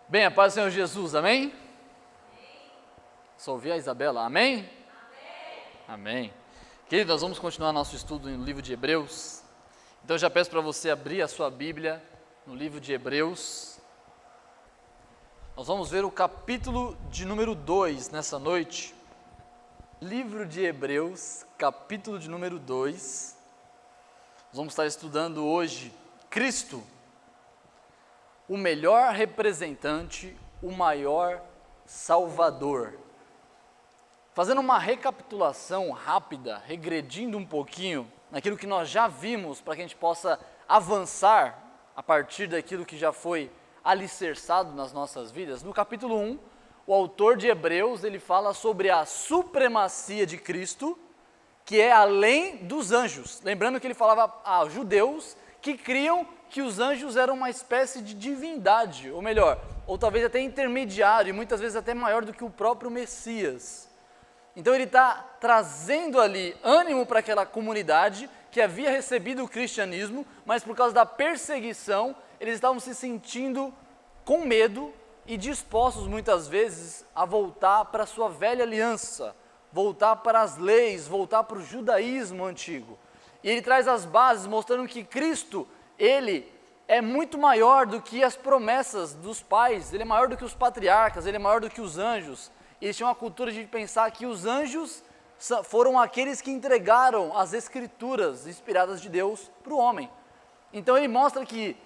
Bem, a paz do Senhor Jesus, amém? Só ouvi a Isabela, amém? Amém. Queridos, nós vamos continuar nosso estudo no livro de Hebreus. Então eu já peço para você abrir a sua Bíblia no livro de Hebreus. Nós vamos ver o capítulo de número 2 nessa noite. Livro de Hebreus, capítulo de número 2. Nós vamos estar estudando hoje Cristo, o melhor representante, o maior Salvador. Fazendo uma recapitulação rápida, regredindo um pouquinho naquilo que nós já vimos, para que a gente possa avançar a partir daquilo que já foi alicerçado nas nossas vidas. No capítulo 1, o autor de Hebreus, ele fala sobre a supremacia de Cristo, que é além dos anjos. Lembrando que ele falava a judeus que criam que os anjos eram uma espécie de divindade, ou melhor, ou talvez até intermediário, e muitas vezes até maior do que o próprio Messias. Então ele está trazendo ali ânimo para aquela comunidade que havia recebido o cristianismo, mas por causa da perseguição, eles estavam se sentindo com medo e dispostos muitas vezes a voltar para a sua velha aliança, voltar para as leis, voltar para o judaísmo antigo. E ele traz as bases mostrando que Cristo, ele é muito maior do que as promessas dos pais, ele é maior do que os patriarcas, ele é maior do que os anjos. Eles tinham uma cultura de pensar que os anjos foram aqueles que entregaram as escrituras inspiradas de Deus para o homem. Então ele mostra que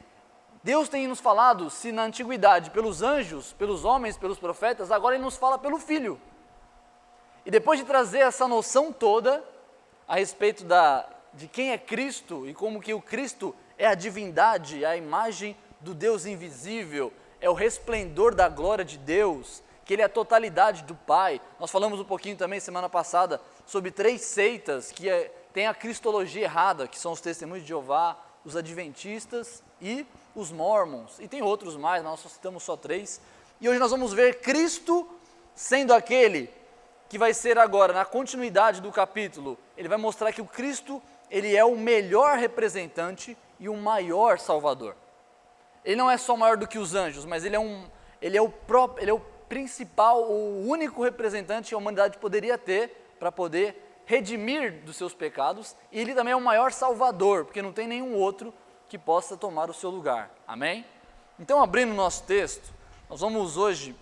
Deus tem nos falado, se na antiguidade pelos anjos, pelos homens, pelos profetas, agora ele nos fala pelo Filho. E depois de trazer essa noção toda a respeito de quem é Cristo e como que o Cristo é a divindade, é a imagem do Deus invisível, é o resplendor da glória de Deus, que ele é a totalidade do Pai. Nós falamos um pouquinho também semana passada sobre 3 seitas que têm a cristologia errada, que são os Testemunhos de Jeová, os Adventistas e os Mormons. E tem outros mais, nós só citamos só 3. E hoje nós vamos ver Cristo sendo aquele que vai ser agora, na continuidade do capítulo, ele vai mostrar que o Cristo, ele é o melhor representante e o maior Salvador. Ele não é só maior do que os anjos, mas ele é o principal, o único representante que a humanidade poderia ter para poder redimir dos seus pecados, e ele também é o maior Salvador, porque não tem nenhum outro que possa tomar o seu lugar. Amém? Então, abrindo o nosso texto, nós vamos hoje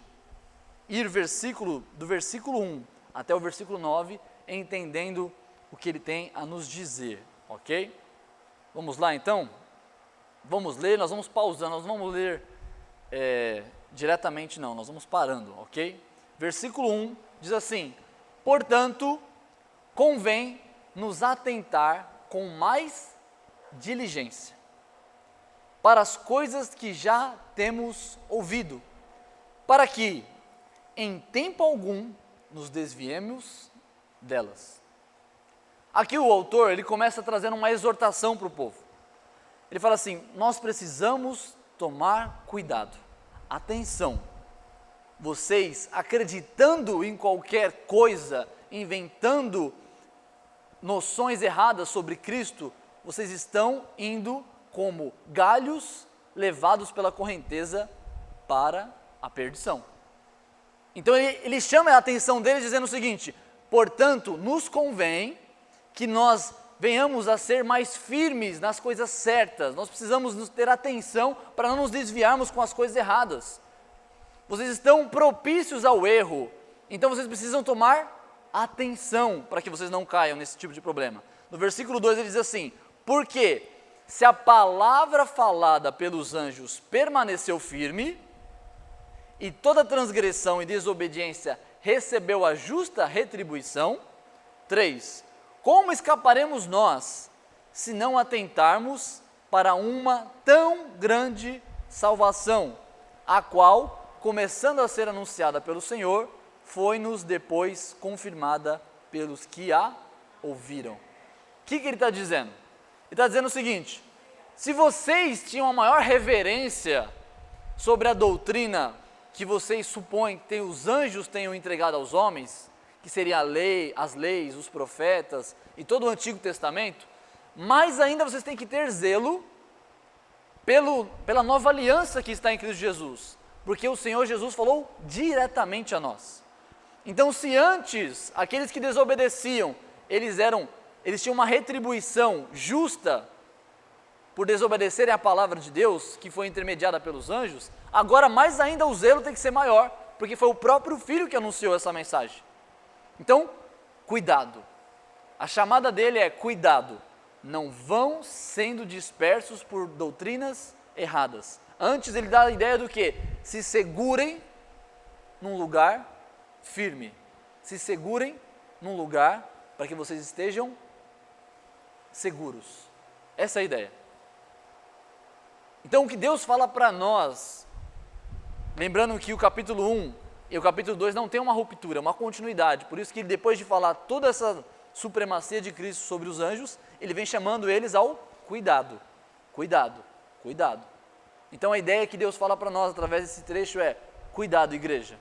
ir do versículo 1 até o versículo 9, entendendo o que ele tem a nos dizer, ok? Vamos lá então? Vamos ler, nós vamos pausando, nós não vamos ler diretamente não, nós vamos parando, ok? Versículo 1 diz assim: portanto, convém nos atentar com mais diligência para as coisas que já temos ouvido, para que, em tempo algum, nos desviemos delas. Aqui o autor, ele começa trazendo uma exortação para o povo. Ele fala assim: nós precisamos tomar cuidado, atenção. Vocês acreditando em qualquer coisa, inventando noções erradas sobre Cristo, vocês estão indo como galhos levados pela correnteza para a perdição. Então ele chama a atenção deles dizendo o seguinte: portanto, nos convém que nós venhamos a ser mais firmes nas coisas certas, nós precisamos ter atenção para não nos desviarmos com as coisas erradas. Vocês estão propícios ao erro, então vocês precisam tomar atenção para que vocês não caiam nesse tipo de problema. No versículo 2 ele diz assim: porque se a palavra falada pelos anjos permaneceu firme, e toda transgressão e desobediência recebeu a justa retribuição. 3. Como escaparemos nós, se não atentarmos para uma tão grande salvação, a qual, começando a ser anunciada pelo Senhor, foi-nos depois confirmada pelos que a ouviram? O que ele está dizendo? Ele está dizendo o seguinte: se vocês tinham a maior reverência sobre a doutrina que vocês supõem que os anjos tenham entregado aos homens, que seria a lei, as leis, os profetas e todo o Antigo Testamento, mais ainda vocês têm que ter zelo pela nova aliança que está em Cristo Jesus, Porque o Senhor Jesus falou diretamente a nós. Então, se antes aqueles que desobedeciam, eles tinham uma retribuição justa por desobedecerem a palavra de Deus, que foi intermediada pelos anjos, agora mais ainda o zelo tem que ser maior, porque foi o próprio Filho que anunciou essa mensagem. Então, cuidado. A chamada dele é cuidado. Não vão sendo dispersos por doutrinas erradas. Antes ele dá a ideia do quê? Se segurem num lugar firme. Se segurem num lugar para que vocês estejam seguros. Essa é a ideia. Então o que Deus fala para nós, lembrando que o capítulo 1 e o capítulo 2 não tem uma ruptura, é uma continuidade. Por isso que depois de falar toda essa supremacia de Cristo sobre os anjos, ele vem chamando eles ao cuidado. Cuidado, cuidado. Então a ideia que Deus fala para nós através desse trecho é: cuidado, igreja.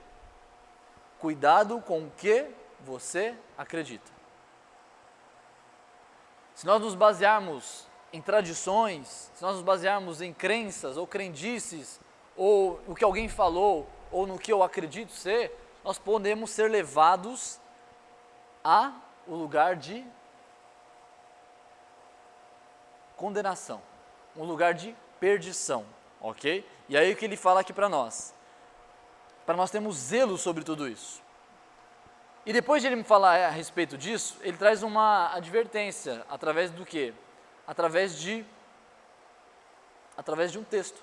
Cuidado com o que você acredita. Se nós nos basearmos em tradições, se nós nos basearmos em crenças ou crendices, ou o que alguém falou, ou no que eu acredito ser, nós podemos ser levados a o lugar de condenação, um lugar de perdição, ok? E aí o que ele fala aqui para nós termos zelo sobre tudo isso. E depois de ele me falar a respeito disso, ele traz uma advertência, através do quê? Através de um texto.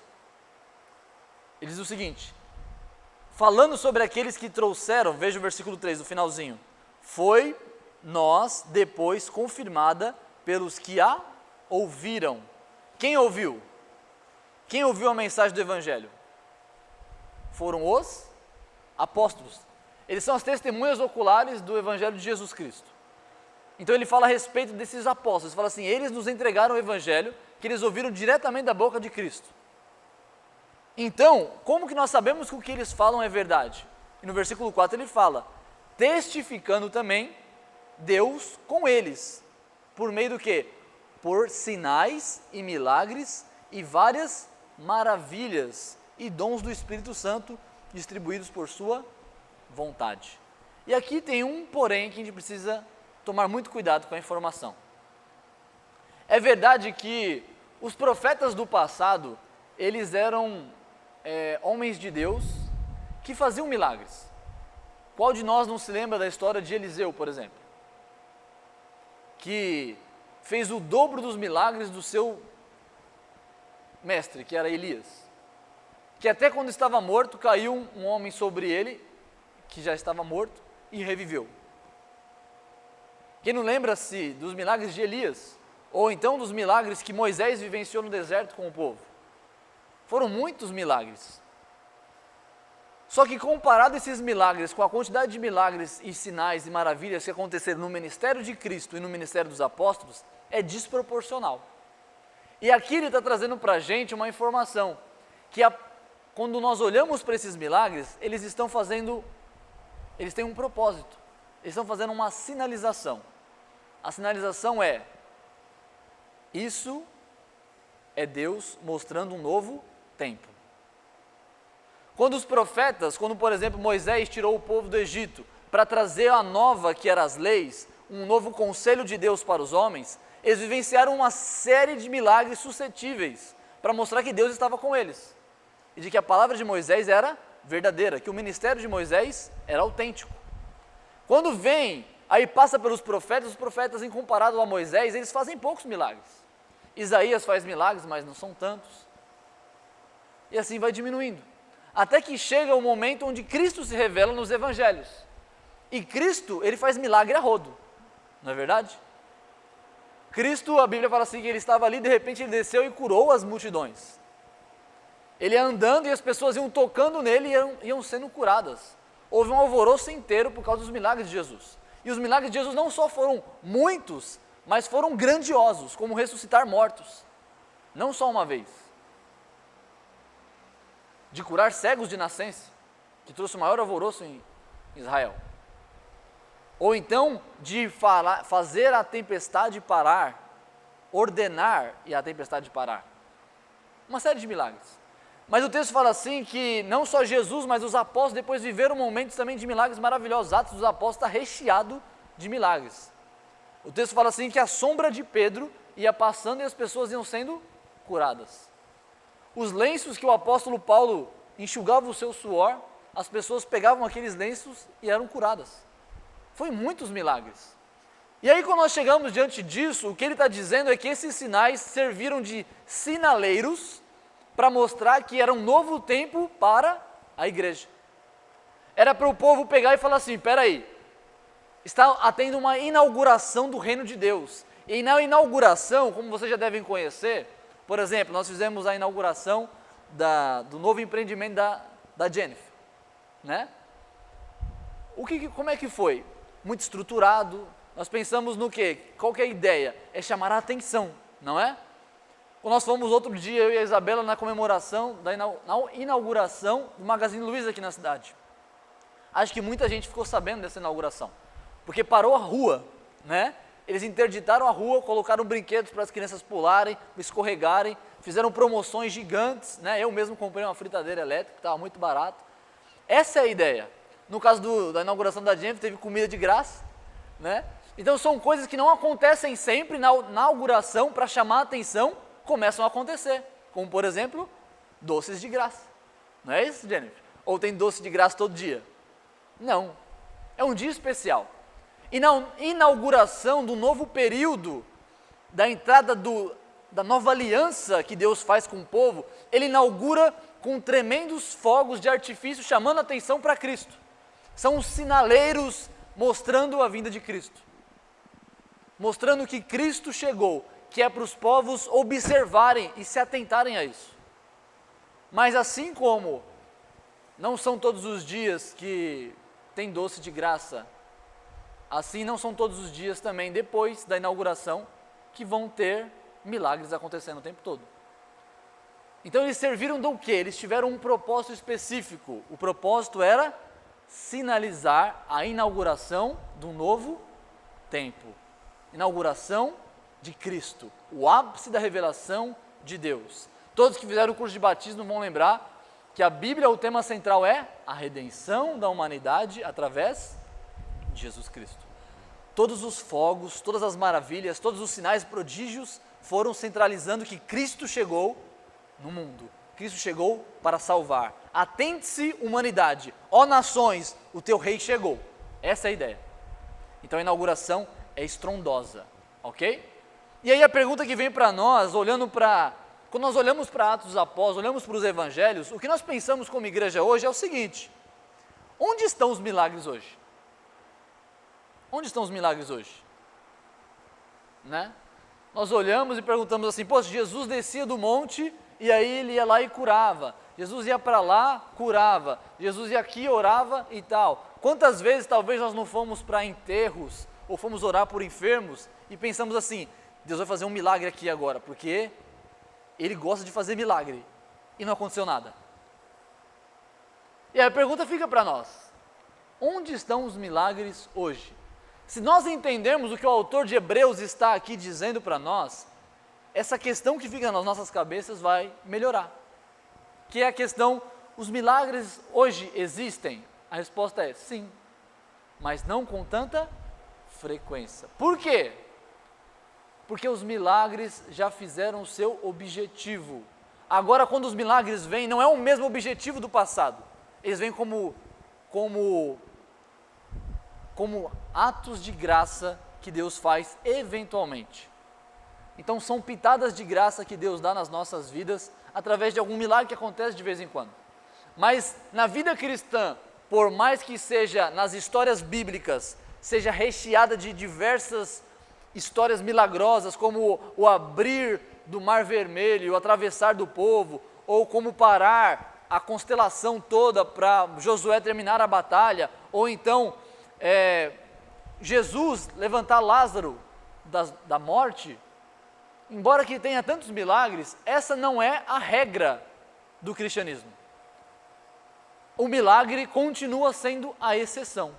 Ele diz o seguinte: falando sobre aqueles que trouxeram, veja o versículo 3, do finalzinho, foi nós depois confirmada pelos que a ouviram. Quem ouviu? Quem ouviu a mensagem do Evangelho? Foram os apóstolos. Eles são as testemunhas oculares do Evangelho de Jesus Cristo. Então ele fala a respeito desses apóstolos, ele fala assim: eles nos entregaram o Evangelho que eles ouviram diretamente da boca de Cristo. Então, como que nós sabemos que o que eles falam é verdade? E no versículo 4 ele fala: testificando também Deus com eles, por meio do quê? Por sinais e milagres e várias maravilhas e dons do Espírito Santo distribuídos por sua vontade. E aqui tem um porém que a gente precisa tomar muito cuidado com a informação. É verdade que os profetas do passado, eles eram homens de Deus que faziam milagres. Qual de nós não se lembra da história de Eliseu, por exemplo? Que fez o dobro dos milagres do seu mestre, que era Elias. Que até quando estava morto, caiu um homem sobre ele, que já estava morto, e reviveu. Quem não lembra-se dos milagres de Elias? Ou então dos milagres que Moisés vivenciou no deserto com o povo? Foram muitos milagres. Só que comparado esses milagres com a quantidade de milagres e sinais e maravilhas que aconteceram no ministério de Cristo e no ministério dos apóstolos, é desproporcional. E aqui ele está trazendo para a gente uma informação, que quando nós olhamos para esses milagres, eles têm um propósito, eles estão fazendo uma sinalização. A sinalização é: isso é Deus mostrando um novo tempo. Quando os profetas, quando por exemplo Moisés tirou o povo do Egito para trazer a nova, que eram as leis, um novo conselho de Deus para os homens, eles vivenciaram uma série de milagres suscetíveis para mostrar que Deus estava com eles e de que a palavra de Moisés era verdadeira, que o ministério de Moisés era autêntico. Quando vem, aí passa pelos profetas, os profetas em comparado a Moisés, eles fazem poucos milagres. Isaías faz milagres, mas não são tantos. E assim vai diminuindo. Até que chega o momento onde Cristo se revela nos evangelhos. E Cristo, ele faz milagre a rodo, não é verdade? Cristo, a Bíblia fala assim, que ele estava ali, de repente ele desceu e curou as multidões. Ele ia andando e as pessoas iam tocando nele e iam sendo curadas. Houve um alvoroço inteiro por causa dos milagres de Jesus. E os milagres de Jesus não só foram muitos, mas foram grandiosos, como ressuscitar mortos. Não só uma vez. De curar cegos de nascença, que trouxe o maior alvoroço em Israel. Ou então de fazer a tempestade parar, ordenar e a tempestade parar. Uma série de milagres. Mas o texto fala assim que não só Jesus, mas os apóstolos depois viveram momentos também de milagres maravilhosos. Atos dos Apóstolos está recheado de milagres. O texto fala assim que a sombra de Pedro ia passando e as pessoas iam sendo curadas. Os lenços que o apóstolo Paulo enxugava o seu suor, as pessoas pegavam aqueles lenços e eram curadas. Foi muitos milagres. E aí quando nós chegamos diante disso, o que ele está dizendo é que esses sinais serviram de sinaleiros para mostrar que era um novo tempo para a igreja. Era para o povo pegar e falar assim, espera aí, está tendo uma inauguração do reino de Deus. E na inauguração, como vocês já devem conhecer, por exemplo, nós fizemos a inauguração do novo empreendimento da Jennifer, né? Como é que foi? Muito estruturado. Nós pensamos no quê? Qual que é a ideia? É chamar a atenção, não é? Quando nós fomos outro dia, eu e a Isabela, na comemoração da inauguração do Magazine Luiza aqui na cidade. Acho que muita gente ficou sabendo dessa inauguração, porque parou a rua, né? Eles interditaram a rua, colocaram brinquedos para as crianças pularem, escorregarem, fizeram promoções gigantes, né? Eu mesmo comprei uma fritadeira elétrica, que estava muito barato. Essa é a ideia. No caso da inauguração da Jennifer, teve comida de graça, né? Então são coisas que não acontecem sempre na inauguração para chamar a atenção, começam a acontecer, como por exemplo, doces de graça. Não é isso, Jennifer? Ou tem doce de graça todo dia? Não, é um dia especial. E na inauguração do novo período, da entrada da nova aliança que Deus faz com o povo, Ele inaugura com tremendos fogos de artifício, chamando a atenção para Cristo. São os sinaleiros mostrando a vinda de Cristo, mostrando que Cristo chegou, que é para os povos observarem e se atentarem a isso. Mas assim como não são todos os dias que tem doce de graça, assim não são todos os dias também, depois da inauguração, que vão ter milagres acontecendo o tempo todo. Então eles serviram do quê? Eles tiveram um propósito específico. O propósito era sinalizar a inauguração do novo tempo. Inauguração de Cristo, o ápice da revelação de Deus. Todos que fizeram o curso de batismo vão lembrar que a Bíblia, o tema central é a redenção da humanidade através de Jesus Cristo. Todos os fogos, todas as maravilhas, todos os sinais prodígios foram centralizando que Cristo chegou no mundo. Cristo chegou para salvar. Atente-se, humanidade. Ó nações, o teu rei chegou. Essa é a ideia. Então a inauguração é estrondosa, ok? E aí a pergunta que vem para nós, quando nós olhamos para Atos dos Apóstolos, olhamos para os Evangelhos, o que nós pensamos como igreja hoje é o seguinte: onde estão os milagres hoje? Onde estão os milagres hoje? Né? Nós olhamos e perguntamos assim, pô, Jesus descia do monte e aí ele ia lá e curava. Jesus ia para lá, curava. Jesus ia aqui, orava e tal. Quantas vezes talvez nós não fomos para enterros ou fomos orar por enfermos e pensamos assim, Deus vai fazer um milagre aqui agora, porque Ele gosta de fazer milagre e não aconteceu nada. E a pergunta fica para nós, onde estão os milagres hoje? Se nós entendermos o que o autor de Hebreus está aqui dizendo para nós, essa questão que fica nas nossas cabeças vai melhorar. Que é a questão, os milagres hoje existem? A resposta é sim, mas não com tanta frequência. Por quê? Porque os milagres já fizeram o seu objetivo. Agora, quando os milagres vêm, não é o mesmo objetivo do passado. Eles vêm como atos de graça que Deus faz eventualmente. Então, são pitadas de graça que Deus dá nas nossas vidas através de algum milagre que acontece de vez em quando. Mas na vida cristã, por mais que seja nas histórias bíblicas, seja recheada de diversas histórias milagrosas, como o abrir do Mar Vermelho, o atravessar do povo, ou como parar a constelação toda para Josué terminar a batalha, ou então Jesus levantar Lázaro da morte. Embora que tenha tantos milagres, essa não é a regra do cristianismo. O milagre continua sendo a exceção.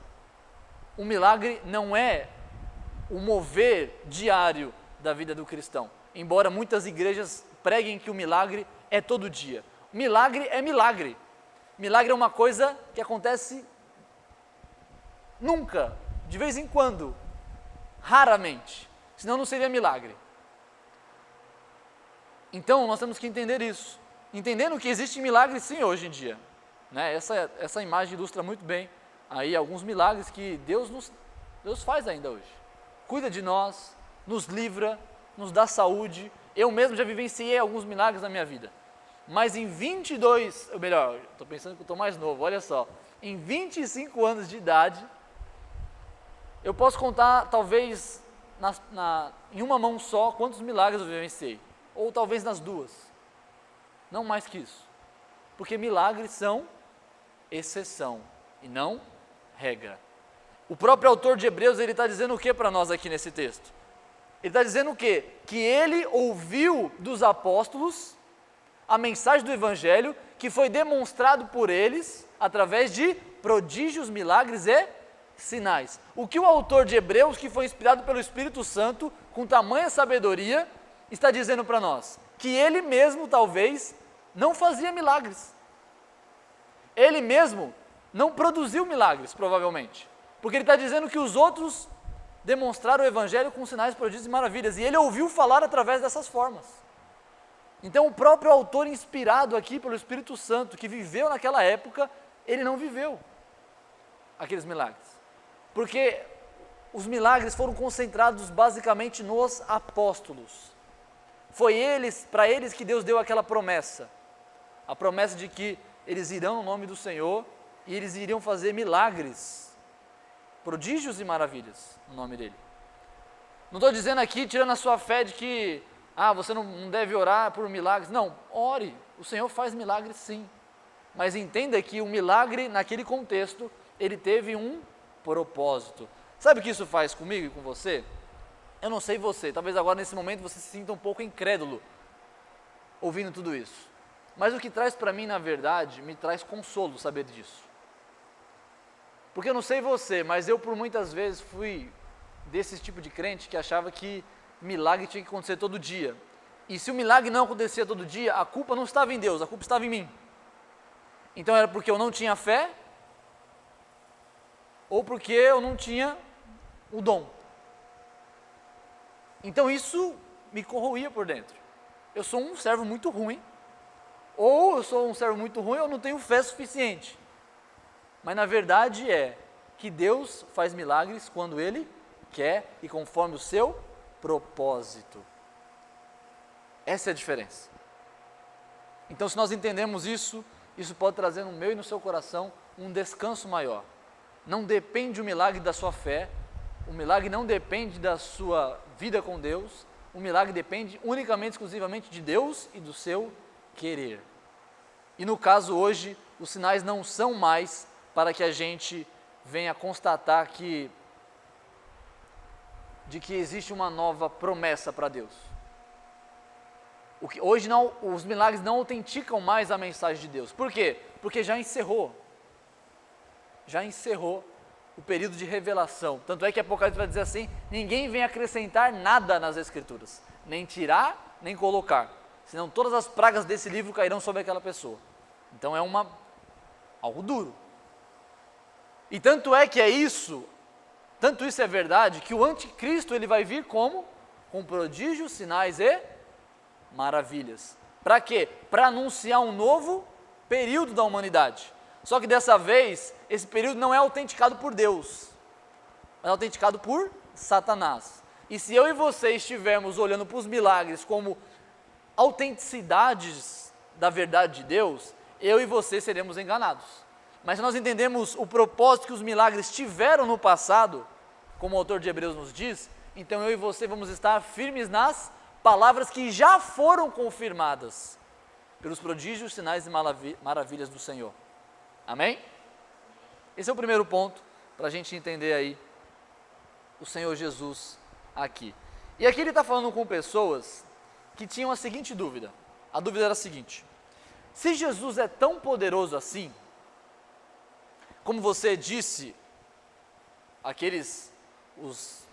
O milagre não é o mover diário da vida do cristão, embora muitas igrejas preguem que o milagre é todo dia. milagre é milagre. Milagre é uma coisa que acontece nunca, de vez em quando, raramente, senão não seria milagre. Então nós temos que entender isso, entendendo que existe milagre sim hoje em dia, né? Essa imagem ilustra muito bem aí alguns milagres que Deus faz ainda hoje, cuida de nós, nos livra, nos dá saúde. Eu mesmo já vivenciei alguns milagres na minha vida, mas em 22, ou melhor, estou pensando que eu estou mais novo, olha só, em 25 anos de idade, eu posso contar talvez em uma mão só quantos milagres eu vivenciei, ou talvez nas duas, não mais que isso, porque milagres são exceção e não regra. O próprio autor de Hebreus, ele está dizendo o que para nós aqui nesse texto? Ele está dizendo o quê? Que ele ouviu dos apóstolos a mensagem do Evangelho, que foi demonstrado por eles através de prodígios, milagres e sinais. O que o autor de Hebreus, que foi inspirado pelo Espírito Santo, com tamanha sabedoria, está dizendo para nós? Que ele mesmo talvez não fazia milagres. Ele mesmo não produziu milagres, provavelmente. Porque ele está dizendo que os outros demonstraram o Evangelho com sinais, prodígios e maravilhas, e ele ouviu falar através dessas formas. Então o próprio autor, inspirado aqui pelo Espírito Santo, que viveu naquela época, ele não viveu aqueles milagres. Porque os milagres foram concentrados basicamente nos apóstolos. Foi para eles que Deus deu aquela promessa, a promessa de que eles irão no nome do Senhor e eles iriam fazer milagres, prodígios e maravilhas no nome dele. Não estou dizendo aqui, tirando a sua fé de que você não deve orar por milagres. Não, ore, o Senhor faz milagres sim, mas entenda que o milagre naquele contexto, ele teve um propósito. Sabe o que isso faz comigo e com você? Eu não sei você, talvez agora nesse momento você se sinta um pouco incrédulo ouvindo tudo isso, mas o que traz para mim, na verdade, me traz consolo saber disso. Porque eu não sei você, mas eu por muitas vezes fui desse tipo de crente que achava que milagre tinha que acontecer todo dia. E se o milagre não acontecia todo dia, a culpa não estava em Deus, a culpa estava em mim. Então era porque eu não tinha fé, ou porque eu não tinha o dom. Então isso me corroía por dentro. Eu sou um servo muito ruim, ou eu sou um servo muito ruim, ou não tenho fé suficiente. Mas na verdade é que Deus faz milagres quando Ele quer e conforme o seu propósito. Essa é a diferença. Então se nós entendemos isso, isso pode trazer no meu e no seu coração um descanso maior. Não depende o milagre da sua fé, o milagre não depende da sua vida com Deus, o milagre depende unicamente, exclusivamente de Deus e do seu querer. E no caso hoje, os sinais não são mais para que a gente venha constatar de que existe uma nova promessa para Deus. Hoje os milagres não autenticam mais a mensagem de Deus. Por quê? Porque já encerrou o período de revelação. Tanto é que Apocalipse vai dizer assim: ninguém vem acrescentar nada nas Escrituras, nem tirar, nem colocar, senão todas as pragas desse livro cairão sobre aquela pessoa. Então é algo duro. E tanto isso é verdade, que o anticristo ele vai vir como? Com prodígios, sinais e maravilhas. Para quê? Para anunciar um novo período da humanidade. Só que dessa vez, esse período não é autenticado por Deus, é autenticado por Satanás. E se eu e você estivermos olhando para os milagres como autenticidades da verdade de Deus, eu e você seremos enganados. Mas se nós entendemos o propósito que os milagres tiveram no passado, como o autor de Hebreus nos diz, então eu e você vamos estar firmes nas palavras que já foram confirmadas pelos prodígios, sinais e maravilhas do Senhor. Amém? Esse é o primeiro ponto para a gente entender aí o Senhor Jesus aqui. E aqui ele está falando com pessoas que tinham a seguinte dúvida. A dúvida era a seguinte: se Jesus é tão poderoso assim, como você disse, os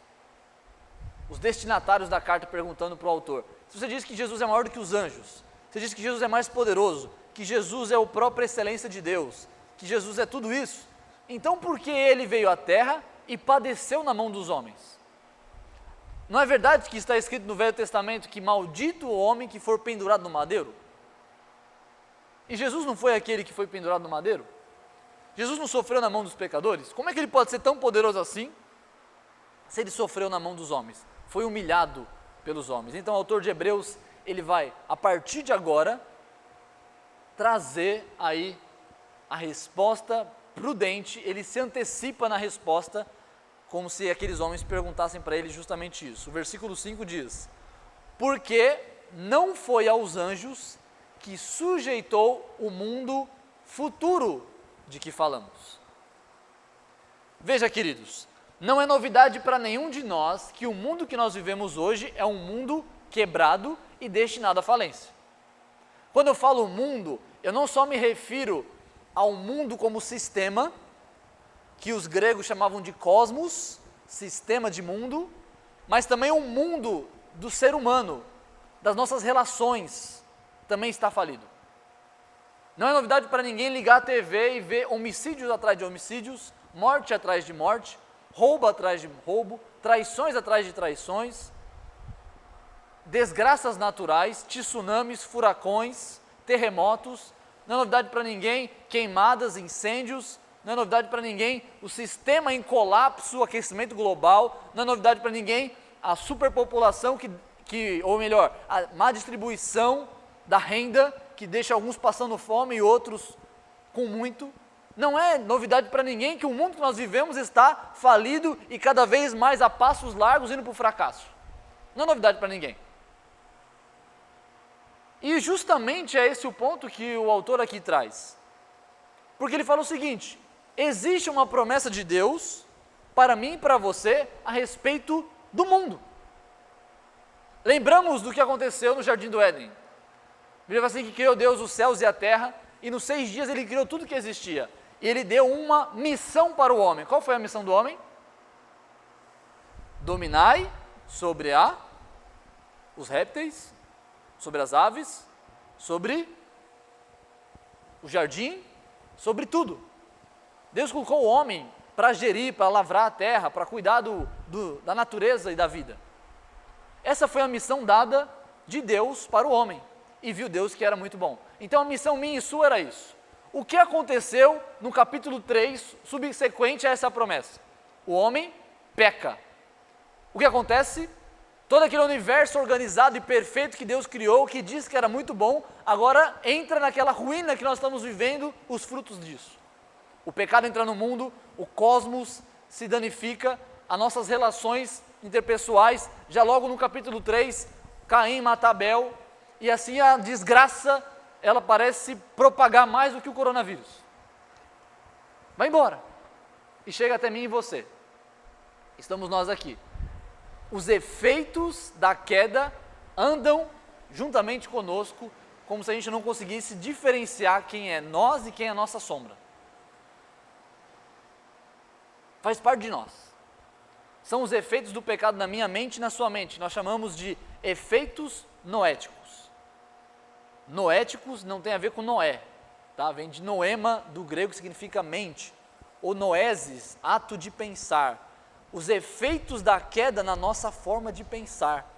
destinatários da carta perguntando para o autor, se você diz que Jesus é maior do que os anjos, você diz que Jesus é mais poderoso, que Jesus é a própria excelência de Deus, que Jesus é tudo isso, então por que ele veio à terra e padeceu na mão dos homens? Não é verdade que está escrito no Velho Testamento que maldito o homem que for pendurado no madeiro? E Jesus não foi aquele que foi pendurado no madeiro? Jesus não sofreu na mão dos pecadores? Como é que ele pode ser tão poderoso assim, se ele sofreu na mão dos homens? Foi humilhado pelos homens. Então o autor de Hebreus, ele vai, a partir de agora, trazer aí a resposta prudente, ele se antecipa na resposta, como se aqueles homens perguntassem para ele justamente isso. O versículo 5 diz: porque não foi aos anjos que sujeitou o mundo futuro de que falamos. Veja, queridos, não é novidade para nenhum de nós que o mundo que nós vivemos hoje é um mundo quebrado e destinado à falência. Quando eu falo mundo, eu não só me refiro ao mundo como sistema, que os gregos chamavam de cosmos, sistema de mundo, mas também o mundo do ser humano, das nossas relações, também está falido. Não é novidade para ninguém ligar a TV e ver homicídios atrás de homicídios, morte atrás de morte, roubo atrás de roubo, traições atrás de traições, desgraças naturais, tsunamis, furacões, terremotos. Não é novidade para ninguém queimadas, incêndios. Não é novidade para ninguém o sistema em colapso, o aquecimento global. Não é novidade para ninguém a superpopulação ou melhor, a má distribuição da renda, que deixa alguns passando fome e outros com muito. Não é novidade para ninguém que o mundo que nós vivemos está falido e cada vez mais a passos largos indo para o fracasso. Não é novidade para ninguém. E justamente é esse o ponto que o autor aqui traz. Porque ele fala o seguinte: existe uma promessa de Deus para mim e para você a respeito do mundo. Lembramos do que aconteceu no Jardim do Éden. A Bíblia fala assim que criou Deus os céus e a terra, e nos 6 dias ele criou tudo que existia. E ele deu uma missão para o homem. Qual foi a missão do homem? Dominai sobre os répteis, sobre as aves, sobre o jardim, sobre tudo. Deus colocou o homem para gerir, para lavrar a terra, para cuidar da natureza e da vida. Essa foi a missão dada de Deus para o homem, e viu Deus que era muito bom. Então a missão minha e sua era isso. O que aconteceu no capítulo 3, subsequente a essa promessa? O homem peca. O que acontece? Todo aquele universo organizado e perfeito que Deus criou, que disse que era muito bom, agora entra naquela ruína que nós estamos vivendo, os frutos disso. O pecado entra no mundo, o cosmos se danifica, as nossas relações interpessoais, já logo no capítulo 3, Caim mata Abel, e assim a desgraça, ela parece propagar mais do que o coronavírus. Vai embora, e chega até mim e você. Estamos nós aqui. Os efeitos da queda andam juntamente conosco, como se a gente não conseguisse diferenciar quem é nós e quem é a nossa sombra. Faz parte de nós. São os efeitos do pecado na minha mente e na sua mente. Nós chamamos de efeitos noéticos. Noéticos não tem a ver com Noé, tá? Vem de noema, do grego, que significa mente. Ou noesis, ato de pensar. Os efeitos da queda na nossa forma de pensar.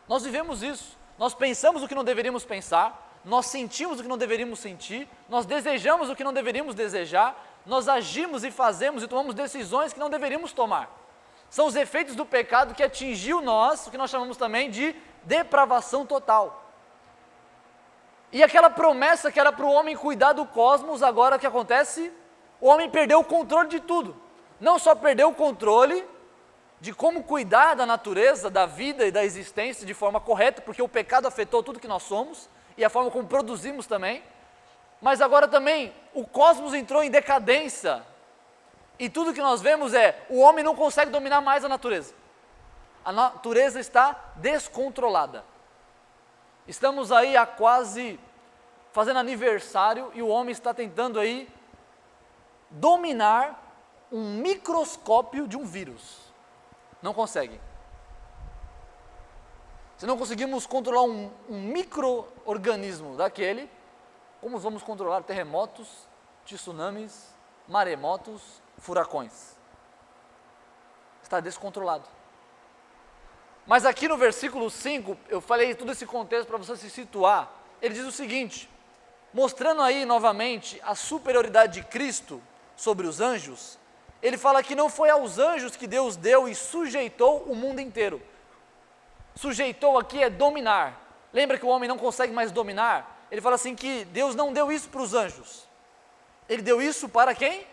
Nós vivemos isso. Nós pensamos o que não deveríamos pensar, nós sentimos o que não deveríamos sentir, nós desejamos o que não deveríamos desejar, nós agimos e fazemos e tomamos decisões que não deveríamos tomar. São os efeitos do pecado que atingiu nós, o que nós chamamos também de depravação total. E aquela promessa que era para o homem cuidar do cosmos, agora o que acontece? O homem perdeu o controle de tudo. Não só perdeu o controle de como cuidar da natureza, da vida e da existência de forma correta, porque o pecado afetou tudo que nós somos e a forma como produzimos também, mas agora também o cosmos entrou em decadência e tudo que nós vemos o homem não consegue dominar mais a natureza. A natureza está descontrolada. Estamos aí há quase fazendo aniversário e o homem está tentando aí dominar um microscópio de um vírus. Não consegue. Se não conseguimos controlar um micro-organismo daquele, Como vamos controlar terremotos, tsunamis, maremotos, furacões? Está descontrolado. Mas aqui no versículo 5, eu falei todo esse contexto para você se situar. Ele diz o seguinte, mostrando aí novamente a superioridade de Cristo sobre os anjos, ele fala que não foi aos anjos que Deus deu e sujeitou o mundo inteiro. Sujeitou aqui é dominar. Lembra que o homem não consegue mais dominar? Ele fala assim que Deus não deu isso para os anjos. Ele deu isso para quem?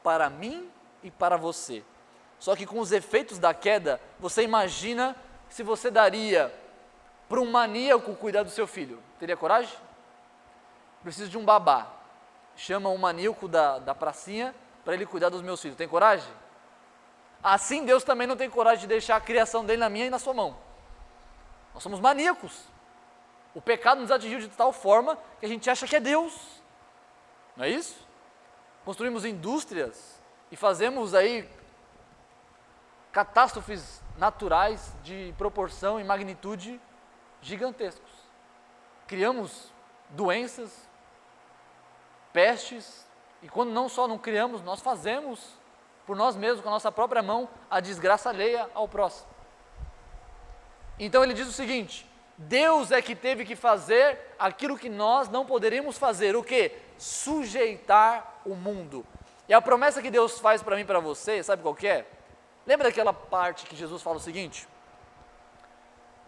Para mim e para você. Só que com os efeitos da queda, você imagina se você daria para um maníaco cuidar do seu filho. Teria coragem? Preciso de um babá. Chama um maníaco da pracinha para ele cuidar dos meus filhos. Tem coragem? Assim Deus também não tem coragem de deixar a criação dele na minha e na sua mão. Nós somos maníacos. O pecado nos atingiu de tal forma que a gente acha que é Deus. Não é isso? Construímos indústrias e fazemos aí catástrofes naturais de proporção e magnitude gigantescos. Criamos doenças, pestes, e quando não só não criamos, nós fazemos por nós mesmos, com a nossa própria mão, a desgraça alheia ao próximo. Então ele diz o seguinte, Deus é que teve que fazer aquilo que nós não poderíamos fazer, o quê? Sujeitar o mundo. E a promessa que Deus faz para mim e para você, sabe qual que é? Lembra daquela parte que Jesus fala o seguinte?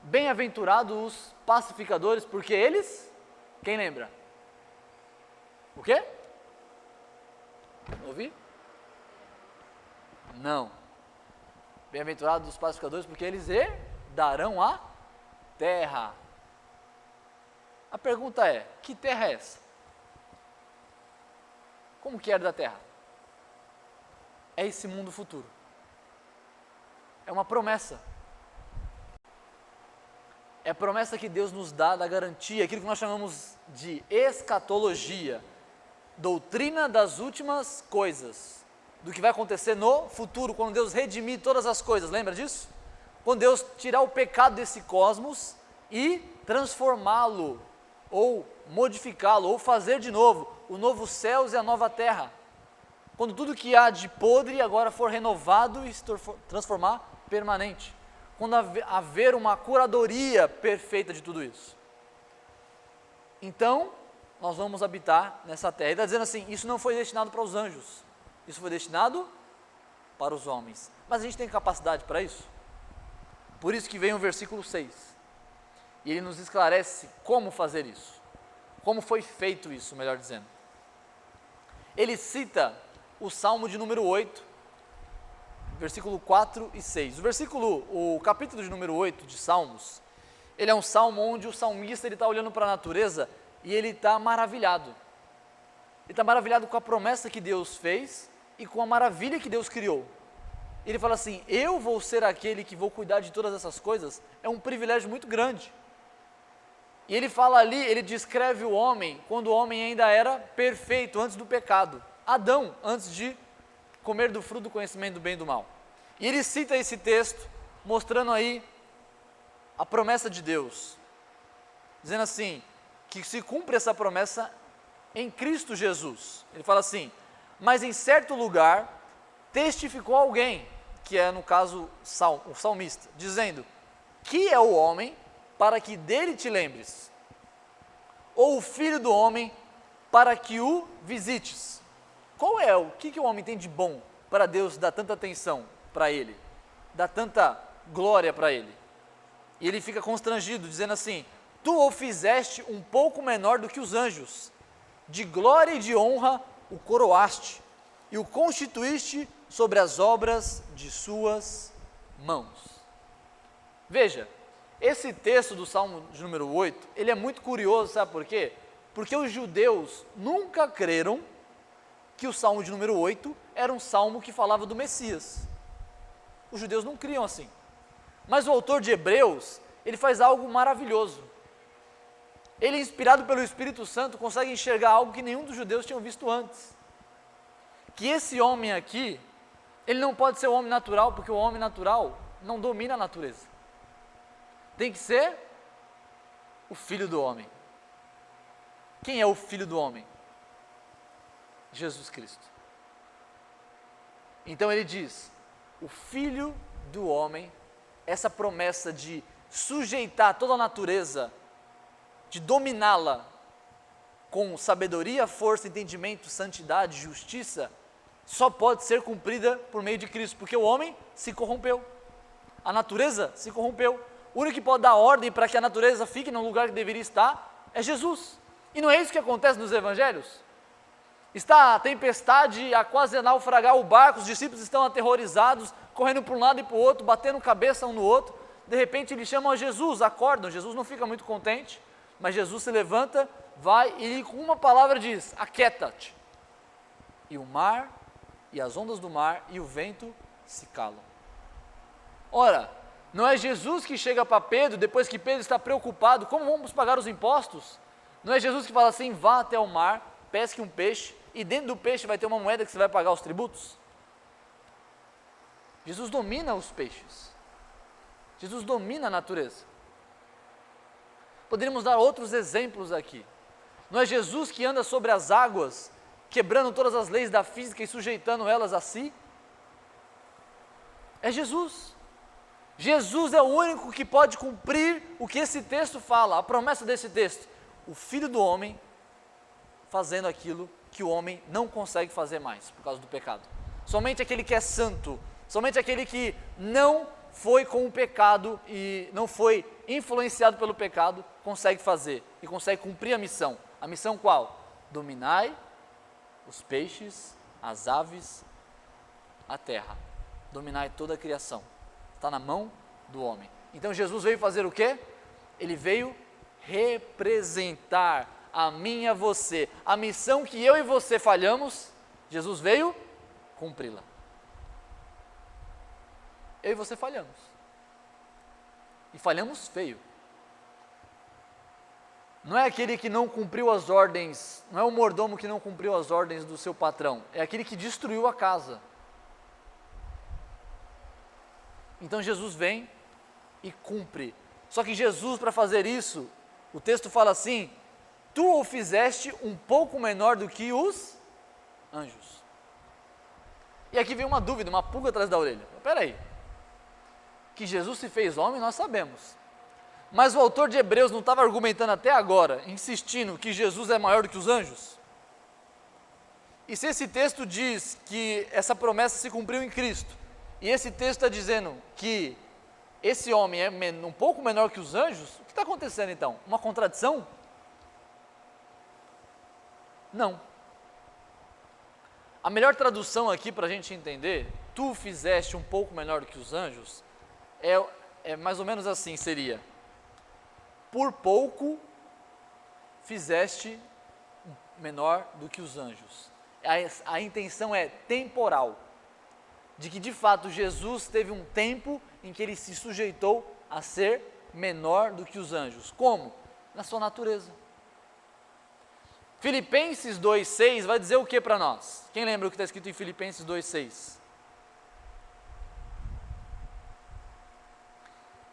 Bem-aventurados os pacificadores, porque eles, quem lembra? O quê? Ouvi? Não. Bem-aventurados os pacificadores, porque eles herdarão a terra. A pergunta é, que terra é essa? Como que herda a terra? É esse mundo futuro. É uma promessa. É a promessa que Deus nos dá da garantia, aquilo que nós chamamos de escatologia, doutrina das últimas coisas, do que vai acontecer no futuro, quando Deus redimir todas as coisas, lembra disso? Quando Deus tirar o pecado desse cosmos e transformá-lo, ou modificá-lo, ou fazer de novo, o novo céus e a nova terra. Quando tudo que há de podre agora for renovado e se transformar permanente. Quando haver uma curadoria perfeita de tudo isso. Então, nós vamos habitar nessa terra. Ele está dizendo assim, isso não foi destinado para os anjos, isso foi destinado para os homens. Mas a gente tem capacidade para isso? Por isso que vem o versículo 6. E ele nos esclarece como fazer isso. Como foi feito isso, melhor dizendo. Ele cita o Salmo de número 8, versículo 4 e 6. O capítulo de número 8 de Salmos, ele é um salmo onde o salmista está olhando para a natureza e ele está maravilhado. Ele está maravilhado com a promessa que Deus fez e com a maravilha que Deus criou. Ele fala assim, eu vou ser aquele que vou cuidar de todas essas coisas, é um privilégio muito grande. E ele fala ali, ele descreve o homem, quando o homem ainda era perfeito, antes do pecado. Adão, antes de comer do fruto do conhecimento do bem e do mal. E ele cita esse texto, mostrando aí a promessa de Deus, dizendo assim, que se cumpre essa promessa em Cristo Jesus. Ele fala assim, mas em certo lugar testificou alguém, que é no caso o salmista, dizendo, que é o homem para que dele te lembres, ou o filho do homem para que o visites. O que o homem tem de bom para Deus dar tanta atenção para ele, dar tanta glória para ele? E ele fica constrangido, dizendo assim, tu o fizeste um pouco menor do que os anjos, de glória e de honra o coroaste, e o constituíste sobre as obras de suas mãos. Veja, esse texto do Salmo de número 8, ele é muito curioso, sabe por quê? Porque os judeus nunca creram que o Salmo de número 8 era um salmo que falava do Messias. Os judeus não criam assim. Mas o autor de Hebreus, ele faz algo maravilhoso. Ele, inspirado pelo Espírito Santo, consegue enxergar algo que nenhum dos judeus tinham visto antes. Que esse homem aqui, ele não pode ser o homem natural, porque o homem natural não domina a natureza. Tem que ser o filho do homem. Quem é o Filho do homem? Jesus Cristo. Então ele diz, o Filho do homem, essa promessa de sujeitar toda a natureza, de dominá-la com sabedoria, força, entendimento, santidade, justiça, só pode ser cumprida por meio de Cristo, porque o homem se corrompeu, a natureza se corrompeu. O único que pode dar ordem para que a natureza fique no lugar que deveria estar é Jesus. E não é isso que acontece nos evangelhos? Está a tempestade a quase naufragar o barco, os discípulos estão aterrorizados, correndo para um lado e para o outro, batendo cabeça um no outro. De repente eles chamam a Jesus, acordam. Jesus não fica muito contente, mas Jesus se levanta, vai e com uma palavra diz, aquieta-te. E o mar, e as ondas do mar e o vento se calam. Ora, não é Jesus que chega para Pedro, depois que Pedro está preocupado, como vamos pagar os impostos? Não é Jesus que fala assim, vá até o mar, pesque um peixe, e dentro do peixe vai ter uma moeda que você vai pagar os tributos? Jesus domina os peixes. Jesus domina a natureza. Poderíamos dar outros exemplos aqui. Não é Jesus que anda sobre as águas, quebrando todas as leis da física e sujeitando elas a si? É Jesus. Jesus é o único que pode cumprir o que esse texto fala, a promessa desse texto. O Filho do homem fazendo aquilo que o homem não consegue fazer mais, por causa do pecado. Somente aquele que é santo, somente aquele que não foi com o pecado e não foi influenciado pelo pecado, consegue fazer e consegue cumprir a missão. A missão qual? Dominai os peixes, as aves, a terra. Dominai toda a criação. Está na mão do homem. Então Jesus veio fazer o quê? Ele veio representar a mim e a você. A missão que eu e você falhamos, Jesus veio cumpri-la. Eu e você falhamos. E falhamos feio. Não é aquele que não cumpriu as ordens, não é o mordomo que não cumpriu as ordens do seu patrão, é aquele que destruiu a casa. Então Jesus vem e cumpre. Só que Jesus, para fazer isso, o texto fala assim, tu o fizeste um pouco menor do que os anjos. E aqui vem uma dúvida, uma pulga atrás da orelha. Espera aí, que Jesus se fez homem, nós sabemos. Mas o autor de Hebreus não estava argumentando até agora, insistindo que Jesus é maior do que os anjos? E se esse texto diz que essa promessa se cumpriu em Cristo, e esse texto está dizendo que esse homem é um pouco menor que os anjos, o que está acontecendo então? Uma contradição? Não. A melhor tradução aqui para a gente entender, tu fizeste um pouco menor do que os anjos, é mais ou menos assim, seria, por pouco fizeste menor do que os anjos. A intenção é temporal, de que de fato Jesus teve um tempo em que ele se sujeitou a ser menor do que os anjos. Como? Na sua natureza. Filipenses 2,6 vai dizer o que para nós? Quem lembra o que está escrito em Filipenses 2,6?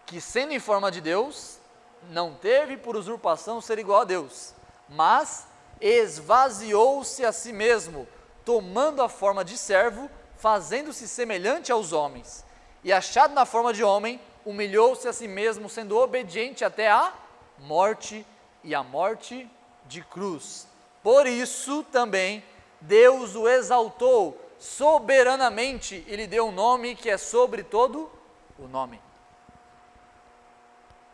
Que sendo em forma de Deus, não teve por usurpação ser igual a Deus, mas esvaziou-se a si mesmo, tomando a forma de servo, fazendo-se semelhante aos homens, e achado na forma de homem, humilhou-se a si mesmo, sendo obediente até a morte, e a morte de cruz. Por isso também Deus o exaltou soberanamente e lhe deu um nome que é sobre todo o nome.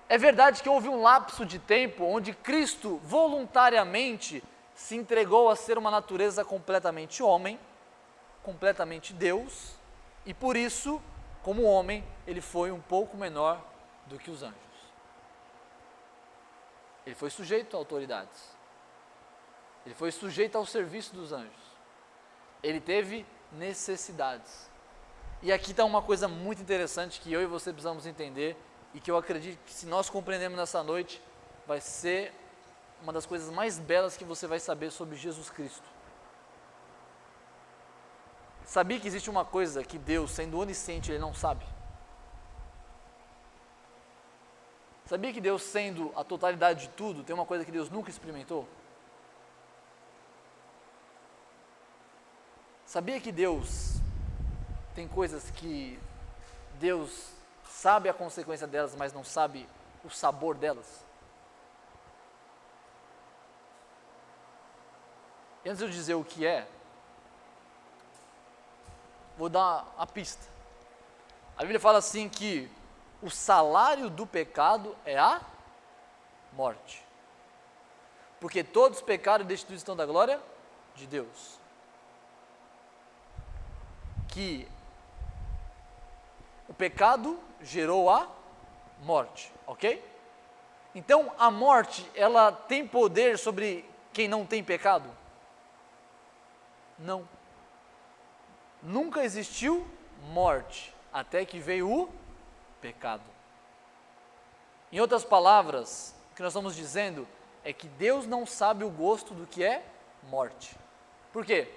É verdade que houve um lapso de tempo onde Cristo voluntariamente se entregou a ser uma natureza completamente homem, completamente Deus, e por isso, como homem, ele foi um pouco menor do que os anjos. Ele foi sujeito a autoridades. Ele foi sujeito ao serviço dos anjos. Ele teve necessidades. E aqui está uma coisa muito interessante que eu e você precisamos entender e que eu acredito que se nós compreendemos nessa noite, vai ser uma das coisas mais belas que você vai saber sobre Jesus Cristo. Sabia que existe uma coisa que Deus, sendo onisciente, Ele não sabe? Sabia que Deus, sendo a totalidade de tudo, tem uma coisa que Deus nunca experimentou? Sabia que Deus tem coisas que Deus sabe a consequência delas, mas não sabe o sabor delas? E antes de eu dizer o que é, vou dar a pista. A Bíblia fala assim que o salário do pecado é a morte. Porque todos pecaram e destituídos estão da glória de Deus. Que o pecado gerou a morte, ok? Então a morte, ela tem poder sobre quem não tem pecado? Não. Nunca existiu morte, até que veio o pecado. Em outras palavras, o que nós estamos dizendo é que Deus não sabe o gosto do que é morte. Por quê?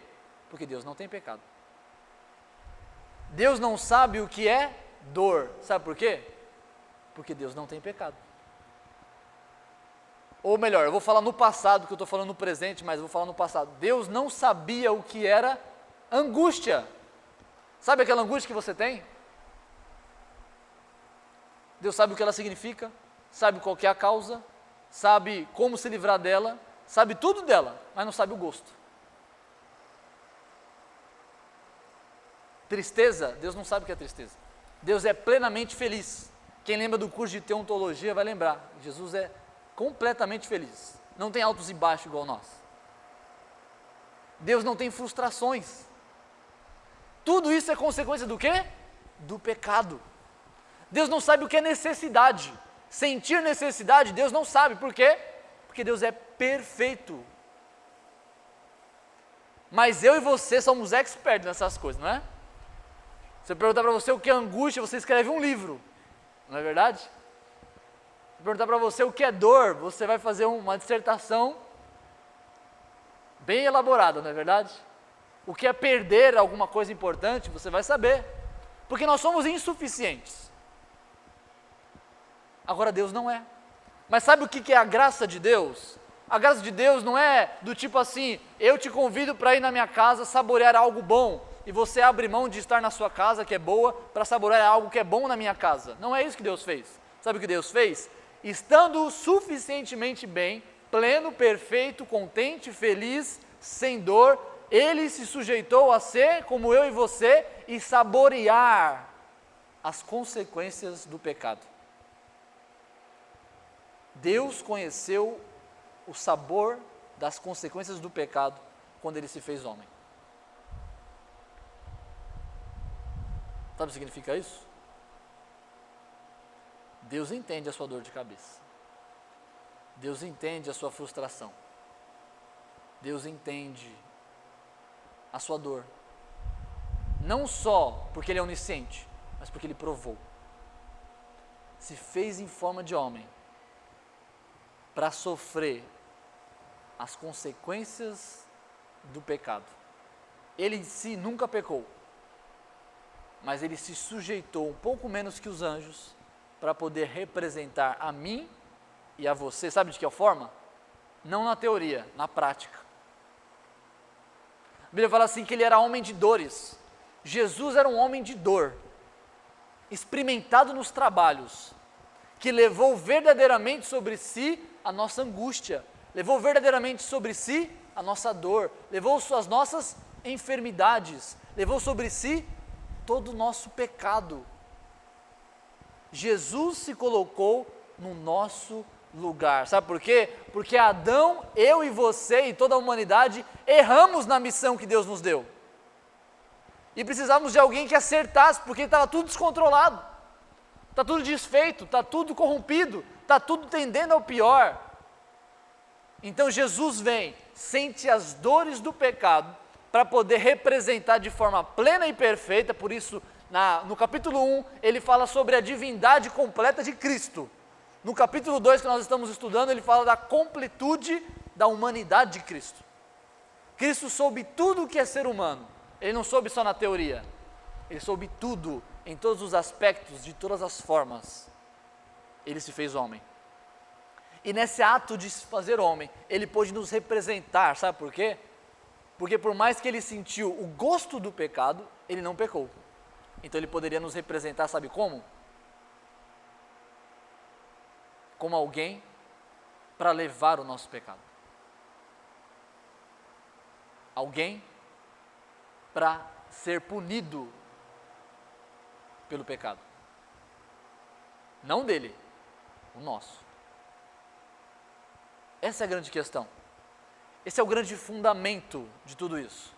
Porque Deus não tem pecado. Deus não sabe o que é dor. Sabe por quê? Porque Deus não tem pecado. Ou melhor, eu vou falar no passado, que eu estou falando no presente, mas eu vou falar no passado. Deus não sabia o que era angústia. Sabe aquela angústia que você tem? Deus sabe o que ela significa, sabe qual que é a causa, sabe como se livrar dela, sabe tudo dela, mas não sabe o gosto. Tristeza, Deus não sabe o que é tristeza. Deus é plenamente feliz. Quem lembra do curso de teontologia vai lembrar. Jesus é completamente feliz. Não tem altos e baixos igual nós. Deus não tem frustrações. Tudo isso é consequência do quê? Do pecado. Deus não sabe o que é necessidade. Sentir necessidade, Deus não sabe. Por quê? Porque Deus é perfeito. Mas eu e você somos experts nessas coisas, não é? Se eu perguntar para você o que é angústia, você escreve um livro. Não é verdade? Se eu perguntar para você o que é dor, você vai fazer uma dissertação bem elaborada, não é verdade? O que é perder alguma coisa importante, você vai saber. Porque nós somos insuficientes. Agora Deus não é. Mas sabe o que é a graça de Deus? A graça de Deus não é do tipo assim, eu te convido para ir na minha casa saborear algo bom, e você abre mão de estar na sua casa, que é boa, para saborear algo que é bom na minha casa. Não é isso que Deus fez. Sabe o que Deus fez? Estando suficientemente bem, pleno, perfeito, contente, feliz, sem dor, Ele se sujeitou a ser como eu e você e saborear as consequências do pecado. Deus conheceu o sabor das consequências do pecado quando Ele se fez homem. Sabe o que significa isso? Deus entende a sua dor de cabeça. Deus entende a sua frustração. Deus entende a sua dor. Não só porque Ele é onisciente, mas porque Ele provou. Se fez em forma de homem para sofrer as consequências do pecado. Ele em si nunca pecou, mas Ele se sujeitou um pouco menos que os anjos para poder representar a mim e a você. Sabe de que forma? Não na teoria, na prática. A Bíblia fala assim que Ele era homem de dores. Jesus era um homem de dor, experimentado nos trabalhos, que levou verdadeiramente sobre si a nossa angústia, levou verdadeiramente sobre si a nossa dor, levou as nossas enfermidades, levou sobre si todo o nosso pecado. Jesus se colocou no nosso lugar. Sabe por quê? Porque Adão, eu e você e toda a humanidade erramos na missão que Deus nos deu. E precisávamos de alguém que acertasse, porque estava tudo descontrolado. Está tudo desfeito, está tudo corrompido, está tudo tendendo ao pior. Então Jesus vem, sente as dores do pecado, para poder representar de forma plena e perfeita. Por isso, no capítulo 1, ele fala sobre a divindade completa de Cristo. No capítulo 2, que nós estamos estudando, ele fala da completude da humanidade de Cristo. Cristo soube tudo o que é ser humano. Ele não soube só na teoria. Ele soube tudo, em todos os aspectos, de todas as formas. Ele se fez homem. E nesse ato de se fazer homem, Ele pôde nos representar. Sabe por quê? Porque por mais que ele sentiu o gosto do pecado, ele não pecou. Então ele poderia nos representar, sabe como? Como alguém para levar o nosso pecado. Alguém para ser punido pelo pecado. Não dele, o nosso. Essa é a grande questão. Esse é o grande fundamento de tudo isso.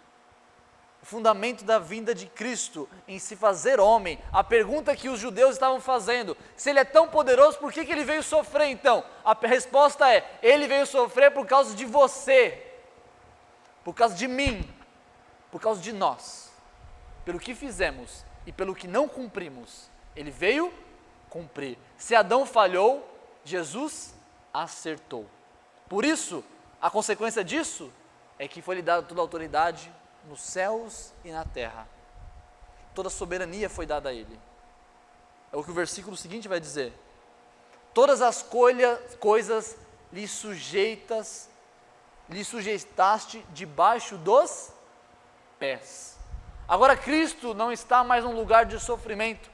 O fundamento da vinda de Cristo em se fazer homem. A pergunta que os judeus estavam fazendo: se ele é tão poderoso, por que ele veio sofrer então? A resposta é: ele veio sofrer por causa de você, por causa de mim, por causa de nós, pelo que fizemos e pelo que não cumprimos. Ele veio cumprir. Se Adão falhou, Jesus acertou. Por isso, a consequência disso é que foi lhe dada toda a autoridade nos céus e na terra. Toda a soberania foi dada a ele. É o que o versículo seguinte vai dizer: todas as coisas lhe sujeitaste debaixo dos pés. Agora Cristo não está mais num lugar de sofrimento.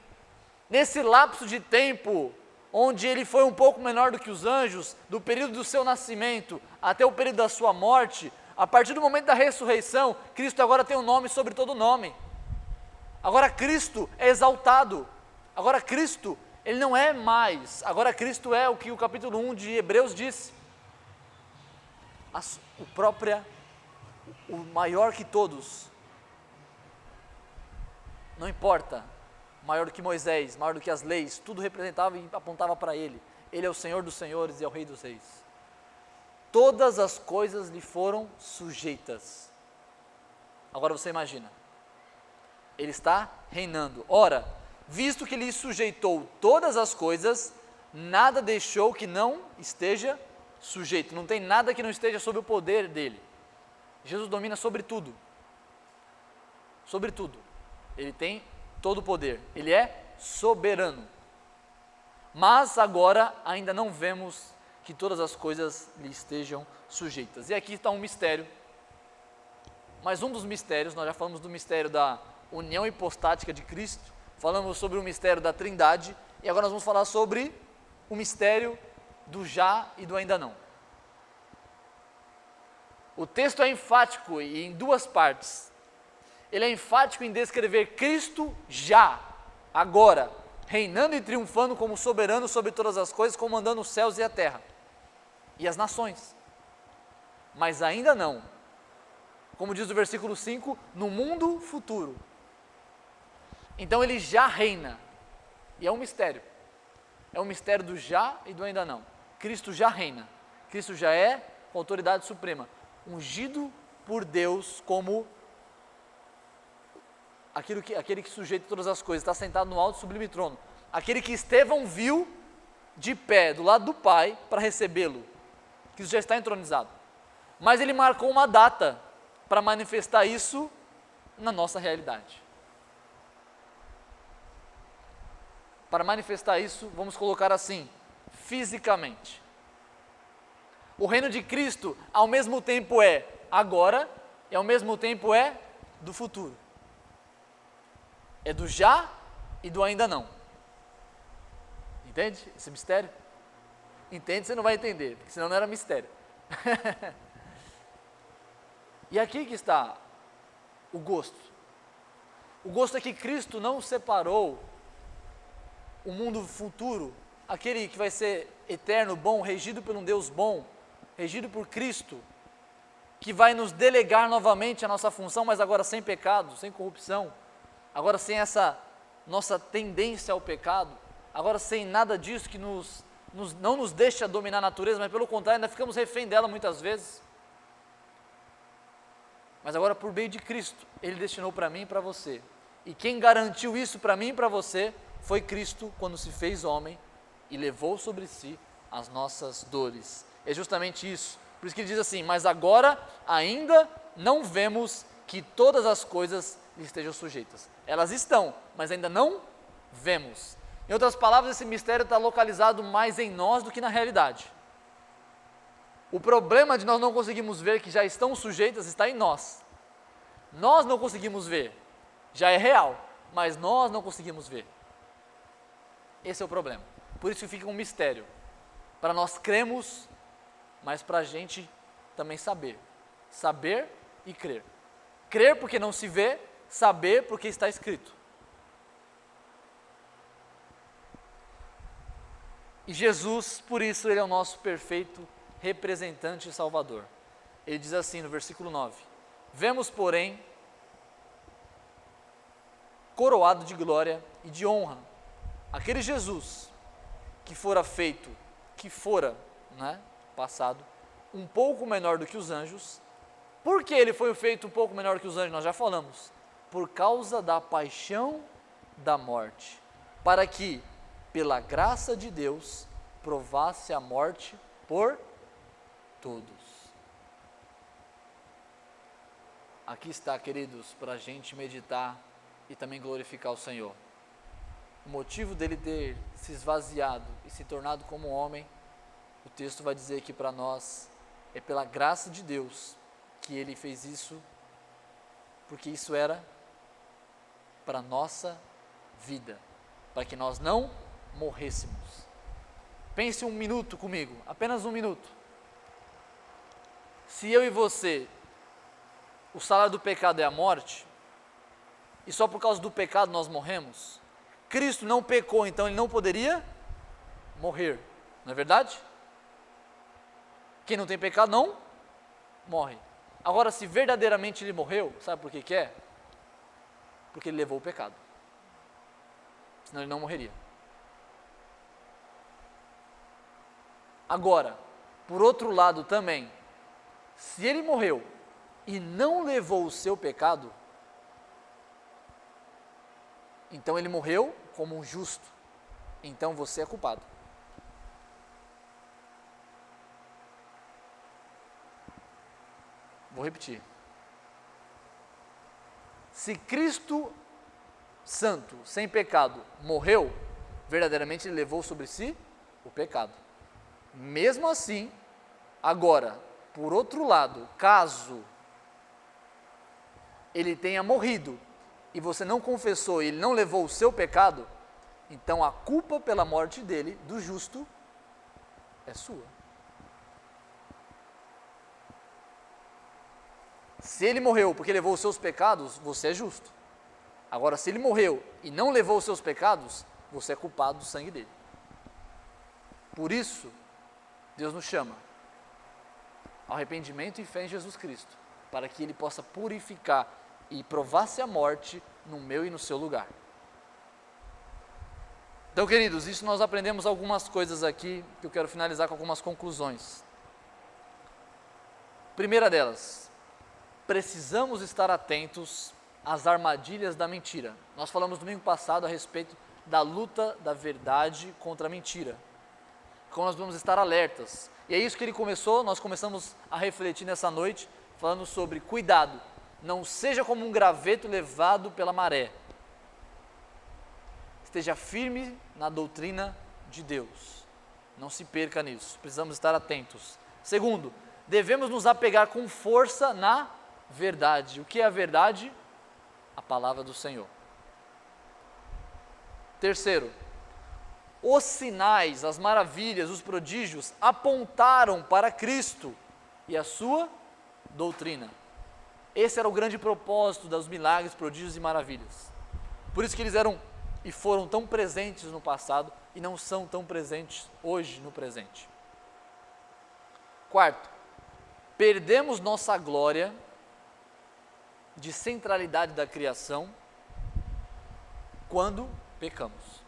Nesse lapso de tempo, onde ele foi um pouco menor do que os anjos, do período do seu nascimento até o período da sua morte, a partir do momento da ressurreição, Cristo agora tem um nome sobre todo nome. Agora Cristo é exaltado. Agora Cristo, ele não é mais. Agora Cristo é o que o capítulo 1 de Hebreus diz. O maior que todos. Não importa. Maior do que Moisés, maior do que as leis, tudo representava e apontava para ele. Ele é o Senhor dos senhores e é o Rei dos reis. Todas as coisas lhe foram sujeitas. Agora você imagina, ele está reinando. Ora, visto que lhe sujeitou todas as coisas, nada deixou que não esteja sujeito. Não tem nada que não esteja sob o poder dele. Jesus domina sobre tudo. Sobre tudo. Ele tem todo o poder, ele é soberano. Mas agora ainda não vemos que todas as coisas lhe estejam sujeitas. E aqui está um mistério, mas um dos mistérios. Nós já falamos do mistério da união hipostática de Cristo, falamos sobre o mistério da Trindade, e agora nós vamos falar sobre o mistério do já e do ainda não. O texto é enfático e em duas partes. Ele é enfático em descrever Cristo já, agora, reinando e triunfando como soberano sobre todas as coisas, comandando os céus e a terra, e as nações. Mas ainda não, como diz o versículo 5, no mundo futuro. Então ele já reina, e é um mistério do já e do ainda não. Cristo já reina, Cristo já é com autoridade suprema, ungido por Deus como aquele que sujeita todas as coisas, está sentado no alto e sublime trono, aquele que Estevão viu de pé do lado do Pai para recebê-lo. Cristo já está entronizado, mas ele marcou uma data para manifestar isso na nossa realidade. Para manifestar isso, vamos colocar assim, fisicamente. O reino de Cristo ao mesmo tempo é agora e ao mesmo tempo é do futuro. É do já e do ainda não. Entende esse mistério? Entende, você não vai entender, porque senão não era mistério. E aqui que está o gosto. O gosto é que Cristo não separou o mundo futuro, aquele que vai ser eterno, bom, regido por um Deus bom, regido por Cristo, que vai nos delegar novamente a nossa função, mas agora sem pecado, sem corrupção, agora sem essa nossa tendência ao pecado, agora sem nada disso que não nos deixa dominar a natureza, mas pelo contrário, ainda ficamos refém dela muitas vezes. Mas agora, por meio de Cristo, Ele destinou para mim e para você. E quem garantiu isso para mim e para você foi Cristo, quando se fez homem e levou sobre si as nossas dores. É justamente isso. Por isso que ele diz assim: mas agora ainda não vemos que todas as coisas lhe estejam sujeitas. Elas estão, mas ainda não vemos. Em outras palavras, esse mistério está localizado mais em nós do que na realidade. O problema de nós não conseguirmos ver que já estão sujeitas está em nós. Nós não conseguimos ver. Já é real, mas nós não conseguimos ver. Esse é o problema. Por isso que fica um mistério. Para nós cremos, mas para a gente também saber. Saber e crer. Crer porque não se vê, saber porque está escrito. E Jesus, por isso, ele é o nosso perfeito representante e salvador. Ele diz assim no versículo 9: vemos, porém, coroado de glória e de honra, aquele Jesus que fora feito, passado, um pouco menor do que os anjos. Por que ele foi feito um pouco menor que os anjos? Nós já falamos. Por causa da paixão da morte, para que, pela graça de Deus, provasse a morte por todos. Aqui está, queridos, para a gente meditar e também glorificar o Senhor. O motivo dele ter se esvaziado e se tornado como homem, o texto vai dizer aqui para nós, é pela graça de Deus que ele fez isso, porque isso era para a nossa vida, para que nós não morrêssemos. Pense um minuto comigo, apenas um minuto. Se eu e você, o salário do pecado é a morte, e só por causa do pecado nós morremos, Cristo não pecou, então ele não poderia morrer, não é verdade? Quem não tem pecado não morre. Agora, se verdadeiramente ele morreu, sabe por que é? Porque ele levou o pecado, senão ele não morreria. Agora, por outro lado também, se ele morreu e não levou o seu pecado, então ele morreu como um justo, então você é culpado. Vou repetir. Se Cristo santo, sem pecado, morreu, verdadeiramente ele levou sobre si o pecado. Mesmo assim, agora, por outro lado, caso ele tenha morrido e você não confessou e ele não levou o seu pecado, então a culpa pela morte dele, do justo, é sua. Se ele morreu porque levou os seus pecados, você é justo. Agora, se ele morreu e não levou os seus pecados, você é culpado do sangue dele. Por isso, Deus nos chama ao arrependimento e fé em Jesus Cristo, para que ele possa purificar e provar-se a morte no meu e no seu lugar. Então, queridos, isso nós aprendemos algumas coisas aqui, que eu quero finalizar com algumas conclusões. Primeira delas, precisamos estar atentos às armadilhas da mentira. Nós falamos domingo passado a respeito da luta da verdade contra a mentira. Como nós vamos estar alertas. E é isso que nós começamos a refletir nessa noite, falando sobre cuidado. Não seja como um graveto levado pela maré. Esteja firme na doutrina de Deus. Não se perca nisso. Precisamos estar atentos. Segundo, devemos nos apegar com força na verdade. O que é a verdade? A palavra do Senhor. Terceiro, os sinais, as maravilhas, os prodígios apontaram para Cristo e a sua doutrina. Esse era o grande propósito dos milagres, prodígios e maravilhas. Por isso que eles eram e foram tão presentes no passado e não são tão presentes hoje no presente. Quarto, perdemos nossa glória de centralidade da criação quando pecamos.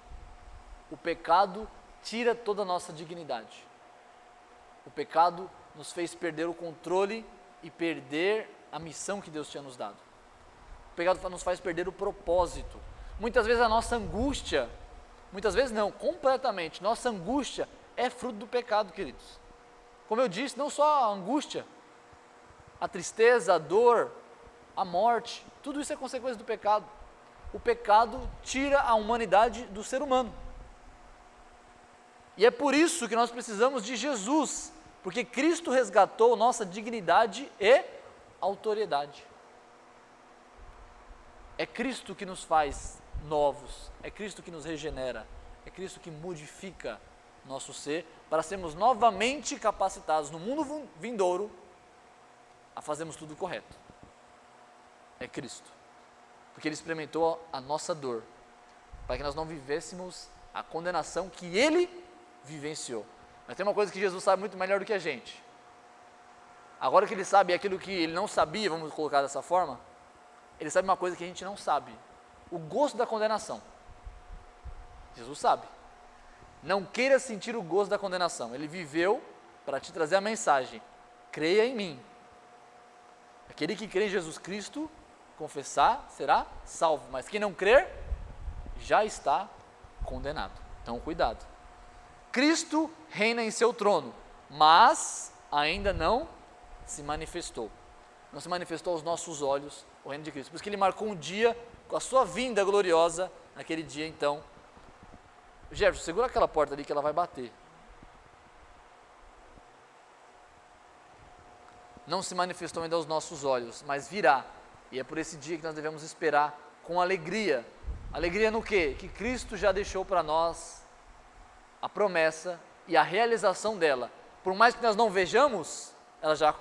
O pecado tira toda a nossa dignidade. O pecado nos fez perder o controle e perder a missão que Deus tinha nos dado. O pecado nos faz perder o propósito. Muitas vezes a nossa angústia, muitas vezes não, completamente, nossa angústia é fruto do pecado, queridos. Como eu disse, não só a angústia, a tristeza, a dor, a morte, tudo isso é consequência do pecado. O pecado tira a humanidade do ser humano. E é por isso que nós precisamos de Jesus, porque Cristo resgatou nossa dignidade e autoridade. É Cristo que nos faz novos, é Cristo que nos regenera, é Cristo que modifica nosso ser para sermos novamente capacitados no mundo vindouro a fazermos tudo correto. É Cristo, porque Ele experimentou a nossa dor, para que nós não vivêssemos a condenação que Ele vivenciou. Mas tem uma coisa que Jesus sabe muito melhor do que a gente. Agora que Ele sabe aquilo que Ele não sabia, vamos colocar dessa forma, Ele sabe uma coisa que a gente não sabe: o gosto da condenação. Jesus sabe. Não queira sentir o gosto da condenação. Ele viveu para te trazer a mensagem: creia em mim. Aquele que crê em Jesus Cristo, confessar, será salvo. Mas quem não crer, já está condenado. Então, cuidado. Cristo reina em seu trono, mas ainda não se manifestou. Não se manifestou aos nossos olhos o reino de Cristo. Por isso que Ele marcou um dia com a sua vinda gloriosa. Naquele dia, então, Jefferson, segura aquela porta ali que ela vai bater. Não se manifestou ainda aos nossos olhos, mas virá. E é por esse dia que nós devemos esperar com alegria. Alegria no quê? Que Cristo já deixou para nós a promessa e a realização dela. Por mais que nós não vejamos, ela já é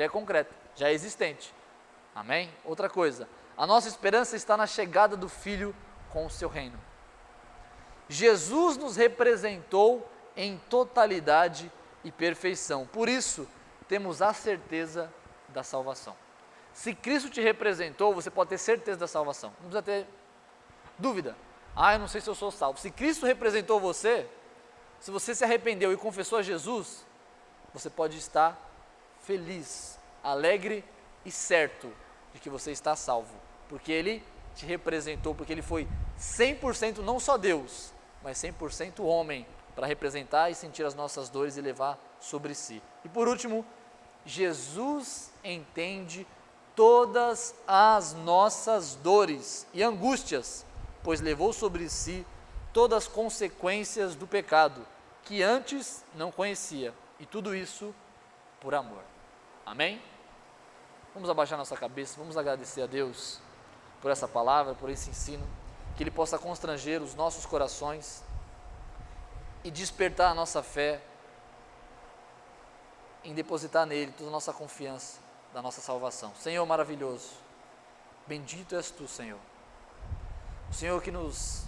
concreta, já é existente. Amém? Outra coisa, a nossa esperança está na chegada do Filho com o seu reino. Jesus nos representou em totalidade e perfeição. Por isso, temos a certeza da salvação. Se Cristo te representou, você pode ter certeza da salvação. Não precisa ter dúvida. Eu não sei se eu sou salvo. Se Cristo representou você, se você se arrependeu e confessou a Jesus, você pode estar feliz, alegre e certo de que você está salvo. Porque Ele te representou, porque Ele foi 100% não só Deus, mas 100% homem, para representar e sentir as nossas dores e levar sobre si. E por último, Jesus entende todas as nossas dores e angústias, pois levou sobre si todas as consequências do pecado, que antes não conhecia, e tudo isso por amor. Amém? Vamos abaixar nossa cabeça, vamos agradecer a Deus por essa palavra, por esse ensino, que Ele possa constranger os nossos corações e despertar a nossa fé em depositar nele toda a nossa confiança da nossa salvação. Senhor maravilhoso, bendito és Tu, Senhor. O Senhor que nos,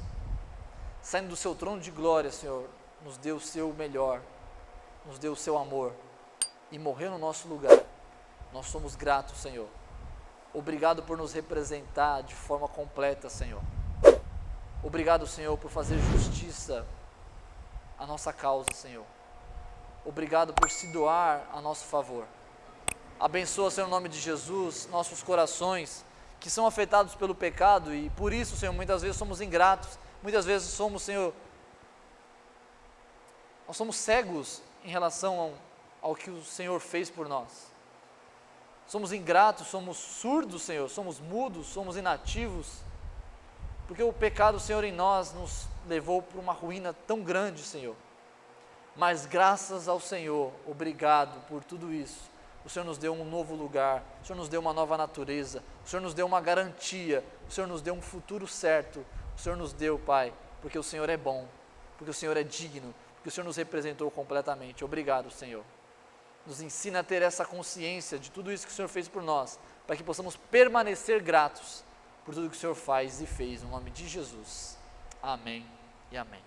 saindo do Seu trono de glória, Senhor, nos deu o Seu melhor, nos deu o Seu amor e morreu no nosso lugar. Nós somos gratos, Senhor. Obrigado por nos representar de forma completa, Senhor. Obrigado, Senhor, por fazer justiça à nossa causa, Senhor. Obrigado por se doar a nosso favor. Abençoa, Senhor, no nome de Jesus, nossos corações que são afetados pelo pecado e por isso, Senhor, muitas vezes somos ingratos, muitas vezes somos, Senhor, nós somos cegos em relação ao que o Senhor fez por nós. Somos ingratos, somos surdos, Senhor, somos mudos, somos inativos, porque o pecado, Senhor, em nós nos levou para uma ruína tão grande, Senhor. Mas graças ao Senhor, obrigado por tudo isso. O Senhor nos deu um novo lugar, o Senhor nos deu uma nova natureza, o Senhor nos deu uma garantia, o Senhor nos deu um futuro certo, o Senhor nos deu, Pai, porque o Senhor é bom, porque o Senhor é digno, porque o Senhor nos representou completamente. Obrigado, Senhor. Nos ensina a ter essa consciência de tudo isso que o Senhor fez por nós, para que possamos permanecer gratos por tudo que o Senhor faz e fez, no nome de Jesus. Amém e amém.